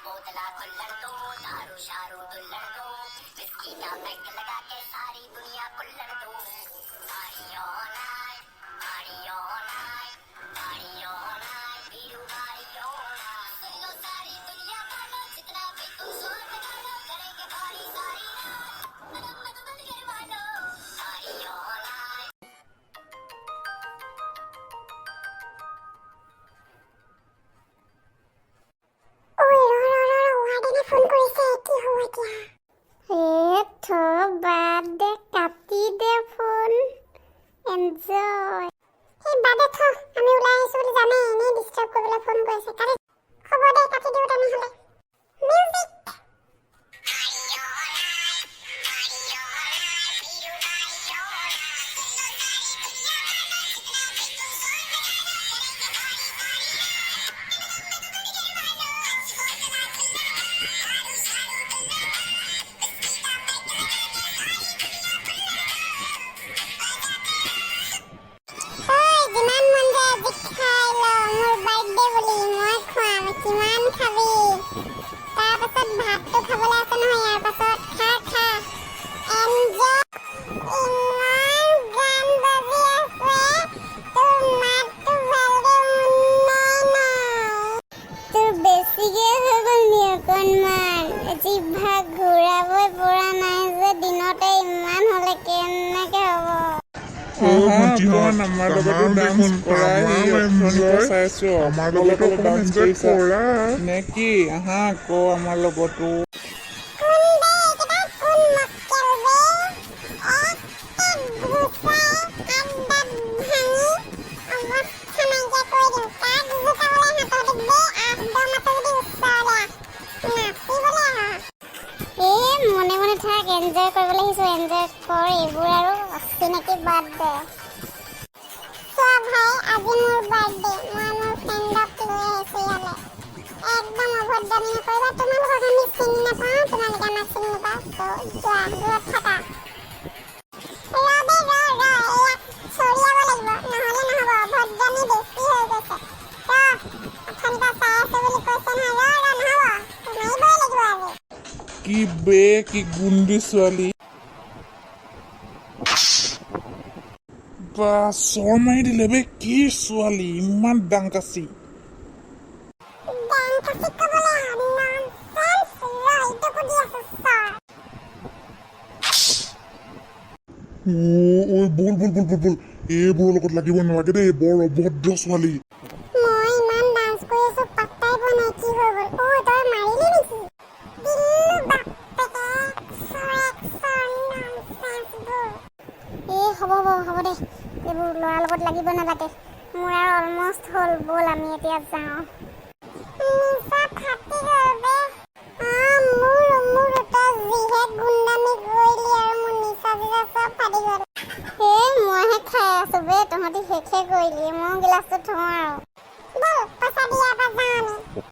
बोतला कुल्लड़ दो, दारू शारू दुल्लड़ दो, विस्की का पैक लगा के सारी दुनिया कुल्लड़ दो। Party all night, party all night, party all night, Biru party all night. सुन लो सारी दुनिया वालों, जितना भी तुम जोर लगा लो, करेंगे पार्टी सारी रात, मत बंद करवा लो। Party all night. ফোন কৰিছে কি হ'ব এতিয়া বাদ দে কাটি দে ফোন এনজয় এই বাদে আমি ওলাই আহিছো বুলি জানে এনেই ডিস্টার্ব কৰিবলৈ ফোন কৰিছে কাটি খবৰ দে কাটি দিও তেনেহলে মিউজিক এনজয় কৰিবলৈ আহিছো এনজয় কৰ এইবোৰ আৰু চিনাকি বাদ দে সব ভাই আজি মোৰ বাৰ্থডে মই মোৰ ফ্ৰেণ্ডক লৈ আহিছো ইয়ালে একদম অভদ্ৰামি নকৰিবা তোমালোকক আমি চিনি নাপাওঁ তোমালোকে আমাক চিনি নাপাওঁ তো যোৱা দূৰত থাকা ৰবে এয়া চৰিয়াব লাগিব নহ'লে নহ'ব অভদ্ৰামি বেছি হৈ গৈছে অথনিপা চাই আছে বুলি কৈছে নহয় নহ'ব মাৰিবই লাগিব আজি কি বে কি গুন্ডি ছোৱালী বা চৰ মাৰি দিলে বে কি ছোৱালী ইমান ডাংকাচি বল এইবোৰৰ লগত লাগিব নালাগে দেই বৰ অভদ্ৰ ছোৱালী মই ইমান ডান্স কৰি আছো পাত্তাই পোৱা নাই কি হৈ গ'ল তই মাৰিলি নেকি হ'ব দে এইবোৰ ল'ৰাৰ লগত লাগিব নালাগে মোৰ আৰু অলমষ্ট হ'ল ব'ল আমি এতিয়া যাওঁ নিচা ফাটি গ'ল বে মোৰ তই যিহে গুণ্ডামি কৰিলি আৰু মোৰ নিচা চিচা চব ফাটি গ'ল মইহে খাই আছো বে তহঁতি শেষে কৰিলি মই গিলাচটো থওঁ আৰু ব'ল পইচা দিয়া পৰা যাওঁ আমি